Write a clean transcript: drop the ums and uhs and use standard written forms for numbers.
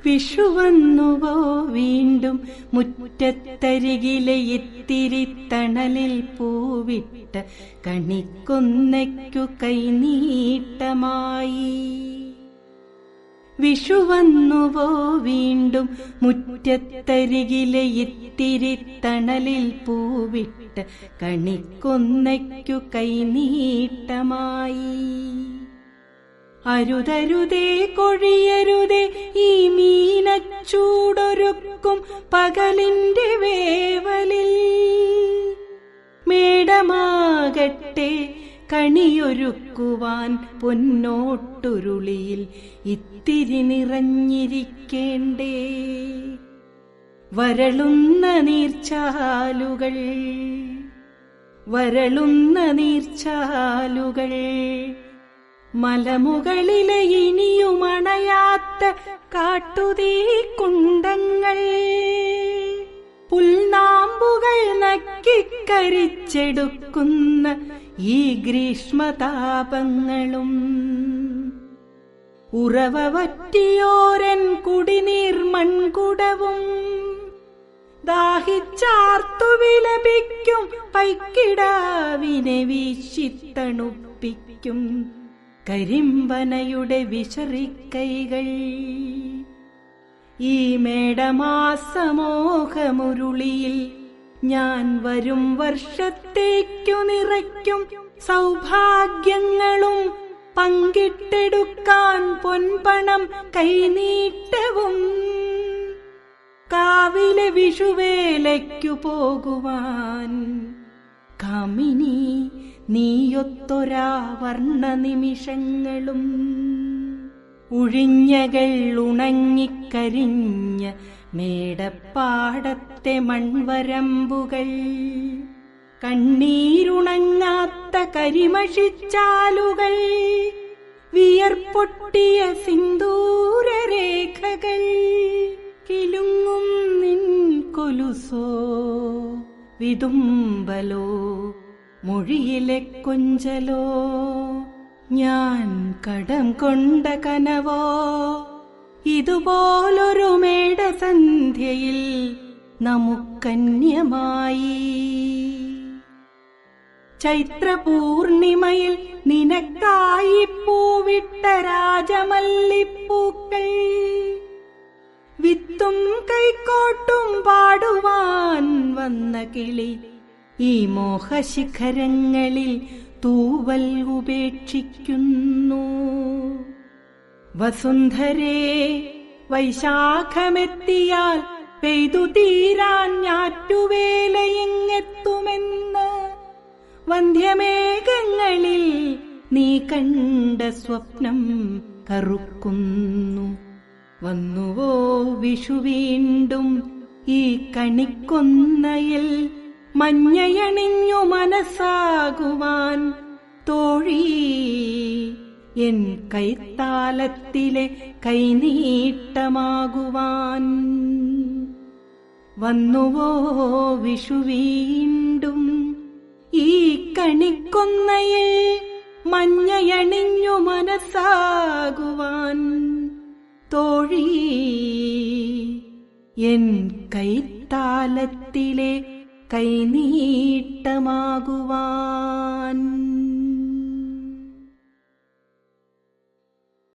വിഷുവന്നുവോ വീണ്ടും മുറ്റത്തരികിലെ ഇത്തിരി തണലിൽ പൂവിട്ട കണിക്കൊന്നയ്ക്കു കൈനീട്ടമായി. വിഷുവന്നുവോ വീണ്ടും മുറ്റത്തരികിലെ ഇത്തിരി തണലിൽ പൂവിട്ട കണിക്കൊന്നയ്ക്കു കൈനീട്ടമായി. അരുതരുതേ കൊഴിയരുതേ ഈ മീനച്ചൂടൊരുക്കും പകലിന്റെ വേവലിൽ. മേടമാകട്ടെ കണിയൊരുക്കുവാൻ പൊന്നോട്ടുരുളിയിൽ ഇത്തിരി നിറഞ്ഞിരിക്കേണ്ടേ. വരളുന്ന നീർച്ചാലുകൾ, വരളുന്ന നീർച്ചാലുകൾ, മലമുകളിലെ ഇനിയുമണയാത്ത കാട്ടുതീ കുണ്ടങ്ങൾ, പുൽനാമ്പുകൾ നക്കിക്കരിച്ചെടുക്കുന്ന ഈ ഗ്രീഷ്മതാപങ്ങളും, ഉറവ വറ്റിയോരൻ കുടിനീർ മൺകുടവും, ദാഹിച്ചാർത്തു വിലപിക്കും പൈക്കിടാവിനെ വീശിത്തണുപ്പിക്കും കരിമ്പനയുടെ വിശറിക്കൈകൾ. ഈ മേടമാസമോഹമുരുളിയിൽ ഞാൻ വരും വർഷത്തേക്കു നിറയ്ക്കും സൗഭാഗ്യങ്ങളും പങ്കിട്ടെടുക്കാൻ പൊൻപണം കൈനീട്ടവും. കാവിലെ വിഷുവേലയ്ക്കു പോകുവാൻ കാമിനി നീയൊത്തൊരാ വർണ്ണ നിമിഷങ്ങളും. ഉഴിഞ്ഞകൾ ഉണങ്ങിക്കരിഞ്ഞ മേടപ്പാടത്തെ മൺവരമ്പുകൾ, കണ്ണീരുണങ്ങാത്ത കരിമഷിച്ചാലുകൾ, വിയർപ്പൊട്ടിയ സിന്ദൂരരേഖകൾ, കിലുങ്ങും നിൻ കൊലുസോ വിതുമ്പലോ മൊഴിയിലെ കൊഞ്ചലോ, ഞാൻ കടം കൊണ്ട കനവോ, ഇതുപോലൊരു മേടസന്ധ്യയിൽ നമുക്കന്യമായി. ചൈത്രപൂർണിമയിൽ നിനക്കായി പൂവിട്ട രാജമല്ലിപ്പൂക്കൾ, വിത്തും കൈക്കോട്ടും പാടുവാൻ വന്ന കിളി ഈ മോഹശിഖരങ്ങളിൽ തൂവൽ ഉപേക്ഷിക്കുന്നു. വസുന്ധരേ, വൈശാഖമെത്തിയാൽ പെയ്തു തീരാൻ ഞാറ്റുവേലയെങ്ങെത്തുമെന്ന് വന്ധ്യമേഘങ്ങളിൽ നീ കണ്ട സ്വപ്നം കറുക്കുന്നു. വന്നുവോ വിഷു വീണ്ടും ഈ കണിക്കൊന്നയിൽ മഞ്ഞയണിഞ്ഞു മനസ്സാകുവാൻ തോഴി, എൻ കൈത്താലത്തിലെ കൈനീട്ടമാകുവാൻ. വന്നുവോ വിഷു വീണ്ടും ഈ കണിക്കൊന്നയിൽ മഞ്ഞയണിഞ്ഞു മനസ്സാകുവാൻ തോഴി, എൻ കൈത്താലത്തിലെ കൈനീട്ടമാകുവാൻ.